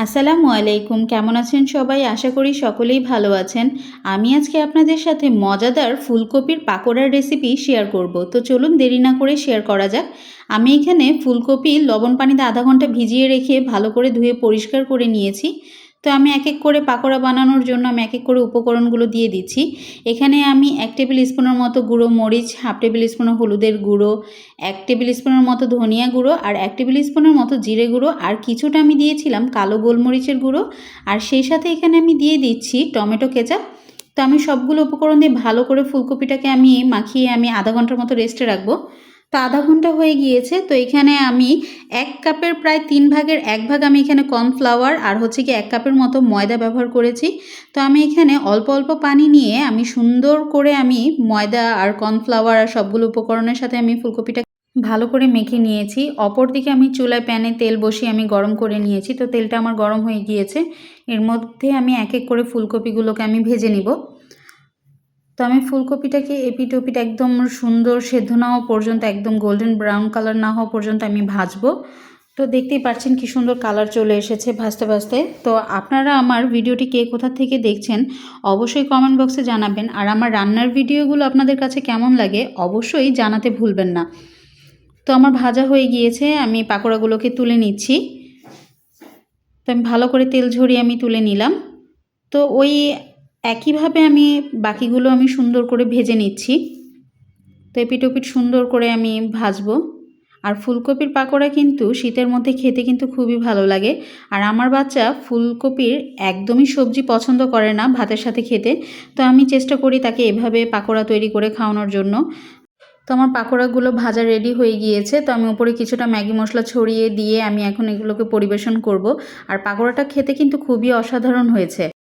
আসসালামু আলাইকুম, কেমন আছেন সবাই? আশা করি সকলেই ভালো আছেন। আমি আজকে আপনাদের সাথে মজাদার ফুলকপির পাকোড়ার রেসিপি শেয়ার করব। তো চলুন দেরি না করে শেয়ার করা যাক। আমি এখানে ফুলকপি লবণ পানিতে আধা ঘন্টা ভিজিয়ে রেখে ভালো করে ধুয়ে পরিষ্কার করে নিয়েছি। তো আমি এক এক করে পাকোড়া বানানোর জন্য আমি এক এক করে উপকরণগুলো দিয়ে দিচ্ছি। এখানে আমি 1 টেবিল স্পুনের মতো গুঁড়ো মরিচ, হাফ টেবিল স্পুন হলুদের গুঁড়ো, 1 টেবিল স্পুনের মতো ধনিয়া গুঁড়ো আর 1 টেবিল স্পুনের মতো জিরে গুঁড়ো আর কিছুটা আমি দিয়েছিলাম কালো গোলমরিচের গুঁড়ো। আর সেই সাথে এখানে আমি দিয়ে দিচ্ছি টমেটো কেচাপ। তো আমি সবগুলো উপকরণ দিয়ে ভালো করে ফুলকপিটাকে আমি মাখিয়ে আমি আধা ঘন্টার মতো রেস্টে রাখবো। তো আধা ঘন্টা হয়ে গিয়েছে। তো এখানে আমি 1 কাপের প্রায় 3 ভাগের 1 ভাগ আমি এখানে কর্নফ্লাওয়ার আর হচ্ছে কি 1 কাপের মতো ময়দা ব্যবহার করেছি। তো আমি এখানে অল্প অল্প পানি নিয়ে আমি সুন্দর করে আমি ময়দা আর কর্নফ্লাওয়ার আর সবগুলো উপকরণের সাথে আমি ফুলকপিটা ভালো করে মেখে নিয়েছি। অপরদিকে আমি চুলায় প্যানে তেল বসিয়ে আমি গরম করে নিয়েছি। তো তেলটা আমার গরম হয়ে গিয়েছে। এর মধ্যে আমি এক এক করে ফুলকপিগুলোকে আমি ভেজে নিব। তো আমি ফুলকপিটাকে এপিট ওপিট একদম সুন্দর সেদ্ধ না হওয়া পর্যন্ত, একদম গোল্ডেন ব্রাউন কালার না হওয়া পর্যন্ত আমি ভাজবো। তো দেখতেই পাচ্ছেন কি সুন্দর কালার চলে এসেছে ভাজতে ভাজতে। তো আপনারা আমার ভিডিওটি কে কোথা থেকে দেখছেন অবশ্যই কমেন্ট বক্সে জানাবেন। আর আমার রান্নার ভিডিওগুলো আপনাদের কাছে কেমন লাগে অবশ্যই জানাতে ভুলবেন না। তো আমার ভাজা হয়ে গিয়েছে, আমি পাকোড়াগুলোকে তুলে নিচ্ছি। তো আমি ভালো করে তেল ঝরিয়ে আমি তুলে নিলাম। তো ওই একইভাবে আমি বাকিগুলো আমি সুন্দর করে ভেজে নিচ্ছি। তো এপিট ওপিট সুন্দর করে আমি ভাজবো। আর ফুলকপির পাকোড়া কিন্তু শীতের মধ্যে খেতে কিন্তু খুবই ভালো লাগে। আর আমার বাচ্চা ফুলকপির একদমই সবজি পছন্দ করে না ভাতের সাথে খেতে। তো আমি চেষ্টা করি তাকে এভাবে পাকোড়া তৈরি করে খাওয়ানোর জন্য। তো আমার পাকোড়াগুলো ভাজা রেডি হয়ে গিয়েছে। তো আমি উপরে কিছুটা ম্যাগি মশলা ছড়িয়ে দিয়ে আমি এখন এগুলোকে পরিবেশন করব। আর পাকোড়াটা খেতে কিন্তু খুবই অসাধারণ হয়েছে।